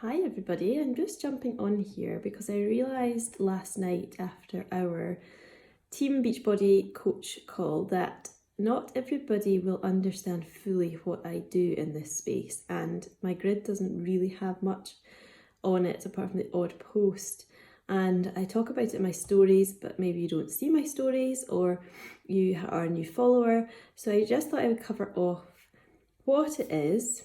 Hi everybody, I'm just jumping on here because I realised last night after our Team Beachbody coach call that not everybody will understand fully what I do in this space, and my grid doesn't really have much on it apart from the odd post. And I talk about it in my stories, but maybe you don't see my stories or you are a new follower. So I just thought I would cover off what it is,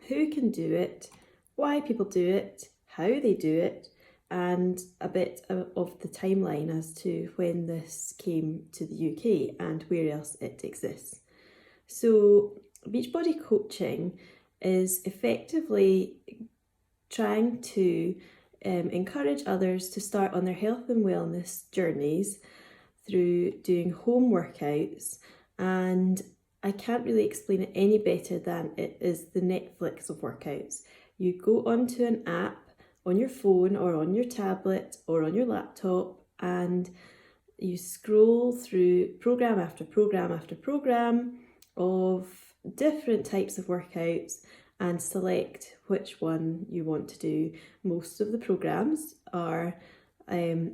who can do it, why people do it, how they do it, and a bit of the timeline as to when this came to the UK and where else it exists. So Beachbody coaching is effectively trying to encourage others to start on their health and wellness journeys through doing home workouts, and I can't really explain it any better than it is the Netflix of workouts. You go onto an app on your phone or on your tablet or on your laptop and you scroll through program after program after program of different types of workouts and select which one you want to do. Most of the programs are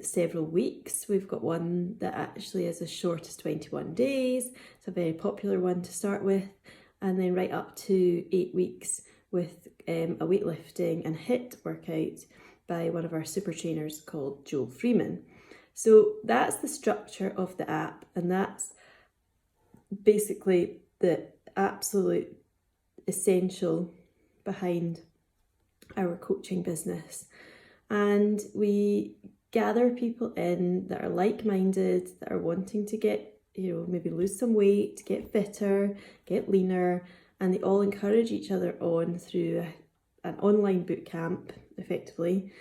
several weeks. We've got one that actually is as short as 21 days. It's a very popular one to start with, and then right up to 8 weeks with a weightlifting and HIIT workout by one of our super trainers called Joel Freeman. So that's the structure of the app, and that's basically the absolute essential behind our coaching business. And we gather people in that are like-minded, that are wanting to get, maybe lose some weight, get fitter, get leaner, and they all encourage each other on through an online boot camp, effectively.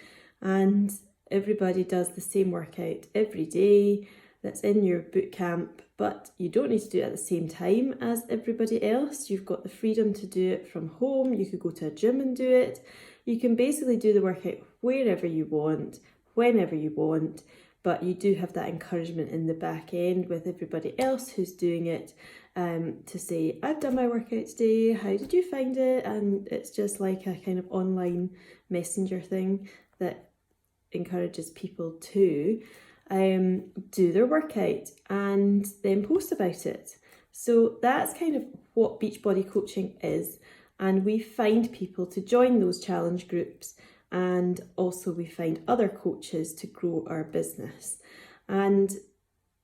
And everybody does the same workout every day that's in your boot camp, but you don't need to do it at the same time as everybody else. You've got the freedom to do it from home. You could go to a gym and do it. You can basically do the workout wherever you want, whenever you want, but you do have that encouragement in the back end with everybody else who's doing it to say, I've done my workout today, how did you find it? And it's just like a kind of online messenger thing that encourages people to do their workout and then post about it. So that's kind of what Beachbody coaching is, and we find people to join those challenge groups, and also we find other coaches to grow our business. And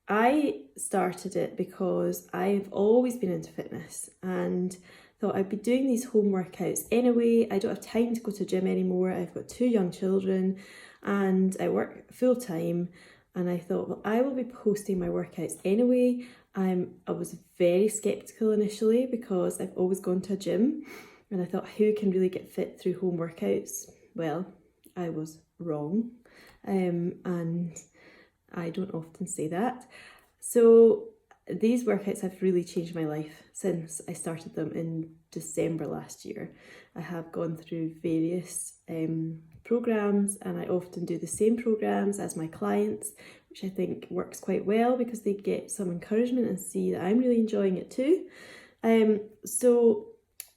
I started it because I've always been into fitness and thought I'd be doing these home workouts anyway. I don't have time to go to gym anymore. I've got 2 young children and I work full time. And I thought, well, I will be posting my workouts anyway. I was very skeptical initially because I've always gone to a gym and I thought, who can really get fit through home workouts? Well, I was wrong, and I don't often say that. So these workouts have really changed my life since I started them in December last year. I have gone through various programs, and I often do the same programs as my clients, which I think works quite well because they get some encouragement and see that I'm really enjoying it too. So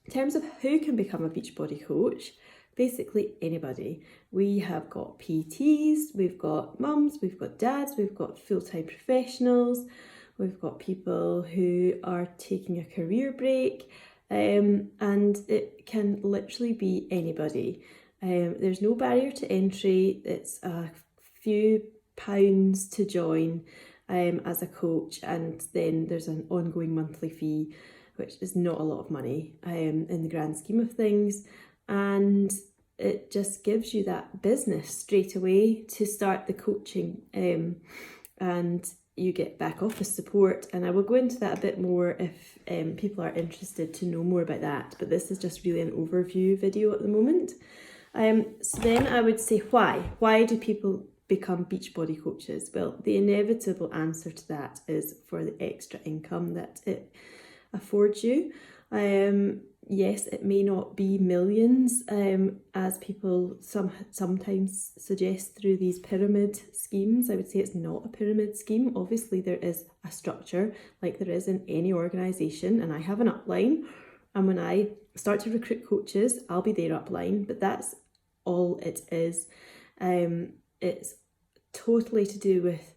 in terms of who can become a Beachbody coach, basically anybody. We have got PTs, we've got mums, we've got dads, we've got full-time professionals, we've got people who are taking a career break, and it can literally be anybody. There's no barrier to entry. It's a few pounds to join as a coach, and then there's an ongoing monthly fee, which is not a lot of money in the grand scheme of things. And it just gives you that business straight away to start the coaching, and you get back office support, and I will go into that a bit more if people are interested to know more about that, but this is just really an overview video at the moment. So then I would say why do people become Beachbody coaches? Well, the inevitable answer to that is for the extra income that it affords you. Yes, it may not be millions, as people sometimes suggest through these pyramid schemes. I would say it's not a pyramid scheme. Obviously, there is a structure like there is in any organisation, and I have an upline. And when I start to recruit coaches, I'll be their upline, but that's all it is. It's totally to do with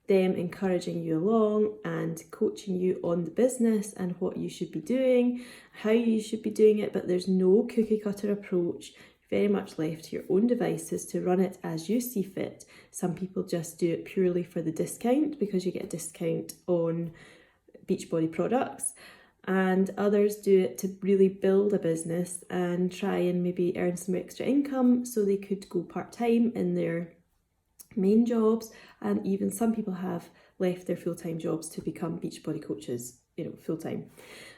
them encouraging you along and coaching you on the business and what you should be doing, how you should be doing it, but there's no cookie cutter approach. Very much left to your own devices to run it as you see fit. Some people just do it purely for the discount because you get a discount on Beachbody products, and others do it to really build a business and try and maybe earn some extra income so they could go part-time in their main jobs, and even some people have left their full-time jobs to become Beachbody coaches, full-time.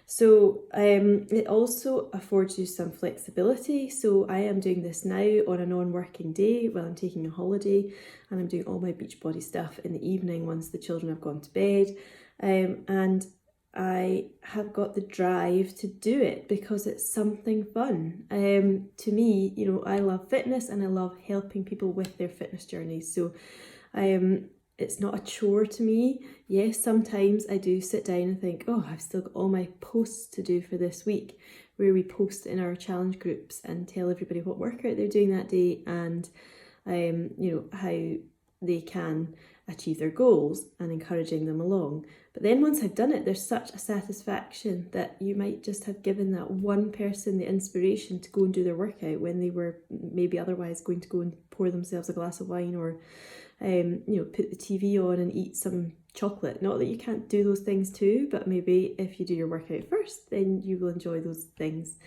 So it also affords you some flexibility. So I am doing this now on a non-working day while I'm taking a holiday, and I'm doing all my Beachbody stuff in the evening once the children have gone to bed, and I have got the drive to do it because it's something fun. To me, I love fitness and I love helping people with their fitness journeys. So it's not a chore to me. Yes, sometimes I do sit down and think, oh, I've still got all my posts to do for this week, where we post in our challenge groups and tell everybody what workout they're doing that day and how they can achieve their goals and encouraging them along. But then once I've done it, there's such a satisfaction that you might just have given that one person the inspiration to go and do their workout when they were maybe otherwise going to go and pour themselves a glass of wine or put the TV on and eat some chocolate. Not that you can't do those things too, but maybe if you do your workout first, then you will enjoy those things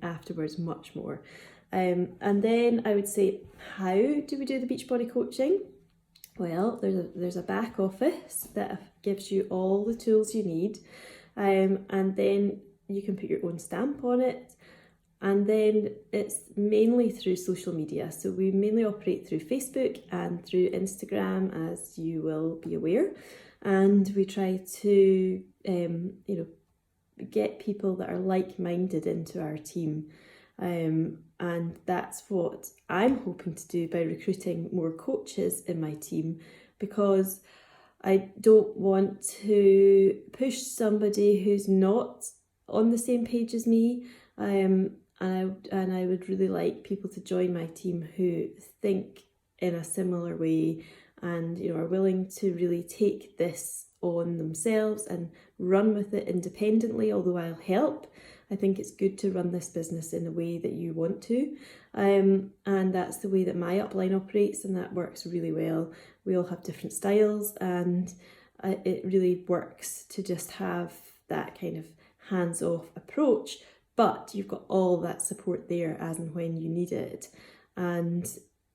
afterwards much more. And then I would say, how do we do the Beachbody coaching? Well, there's a back office that gives you all the tools you need, and then you can put your own stamp on it. And then it's mainly through social media. So we mainly operate through Facebook and through Instagram, as you will be aware. And we try to, get people that are like-minded into our team. And that's what I'm hoping to do by recruiting more coaches in my team, because I don't want to push somebody who's not on the same page as me. And I would really like people to join my team who think in a similar way and are willing to really take this on themselves and run with it independently, although I'll help. I think it's good to run this business in the way that you want to. And that's the way that my upline operates, and that works really well. We all have different styles, and it really works to just have that kind of hands-off approach, but you've got all that support there as and when you need it. And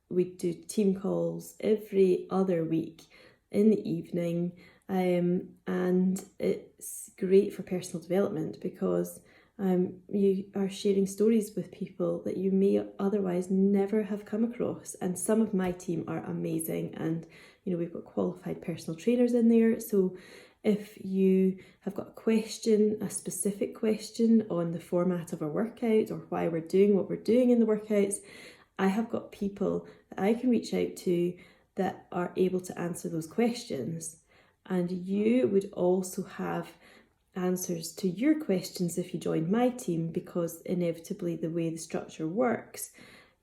we do team calls every other week in the evening, and it's great for personal development because you are sharing stories with people that you may otherwise never have come across. And some of my team are amazing, and we've got qualified personal trainers in there. So if you have got a question, a specific question on the format of a workout or why we're doing what we're doing in the workouts, I have got people that I can reach out to that are able to answer those questions. And you would also have answers to your questions if you joined my team, because inevitably the way the structure works,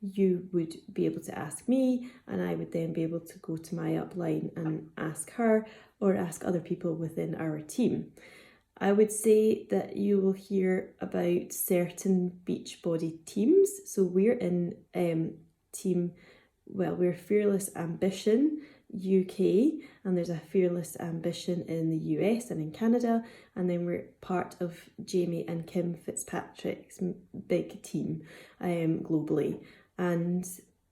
you would be able to ask me and I would then be able to go to my upline and ask her or ask other people within our team. I would say that you will hear about certain Beachbody teams. So we're in we're Fearless Ambition UK, and there's a Fearless Ambition in the US and in Canada, and then we're part of Jamie and Kim Fitzpatrick's big team globally, and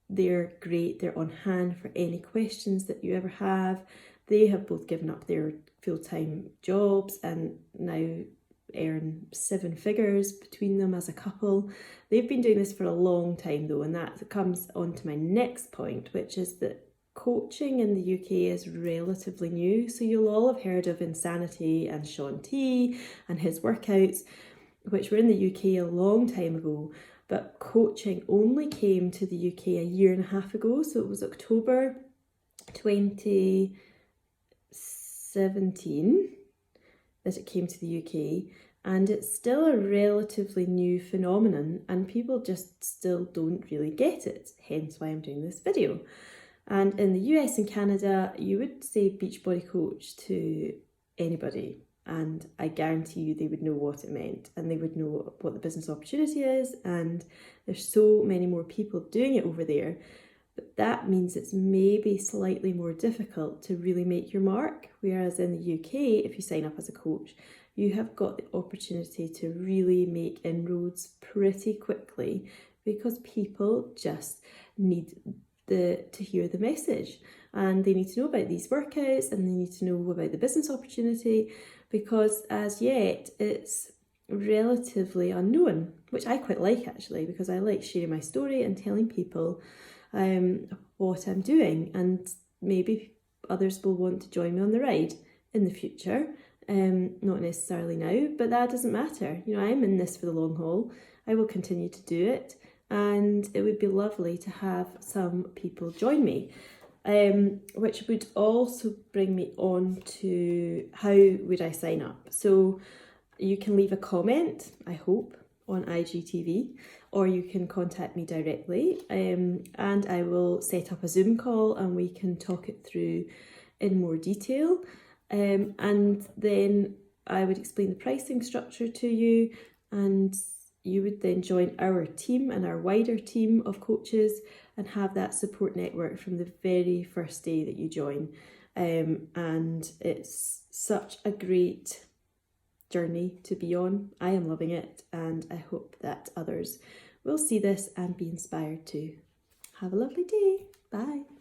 they're great. They're on hand for any questions that you ever have. They have both given up their full-time jobs and now earn 7 figures between them as a couple. They've been doing this for a long time though, and that comes on to my next point, which is that coaching in the UK is relatively new. So you'll all have heard of Insanity and Sean T and his workouts, which were in the UK a long time ago, but coaching only came to the UK a year and a half ago. So it was October 2017 that it came to the UK, and it's still a relatively new phenomenon, and people just still don't really get it, hence why I'm doing this video. And in the US and Canada, you would say Beachbody coach to anybody, and I guarantee you they would know what it meant, and they would know what the business opportunity is, and there's so many more people doing it over there. But that means it's maybe slightly more difficult to really make your mark, whereas in the UK, if you sign up as a coach, you have got the opportunity to really make inroads pretty quickly, because people just need to hear the message, and they need to know about these workouts, and they need to know about the business opportunity, because as yet it's relatively unknown, which I quite like actually, because I like sharing my story and telling people what I'm doing, and maybe others will want to join me on the ride in the future. Not necessarily now, but that doesn't matter. You know, I'm in this for the long haul. I will continue to do it, and it would be lovely to have some people join me. Which would also bring me on to how would I sign up. So you can leave a comment, I hope, on IGTV, or you can contact me directly, and I will set up a Zoom call and we can talk it through in more detail. And then I would explain the pricing structure to you, and you would then join our team and our wider team of coaches and have that support network from the very first day that you join. And it's such a great journey to be on. I am loving it, and I hope that others will see this and be inspired too. Have a lovely day. Bye.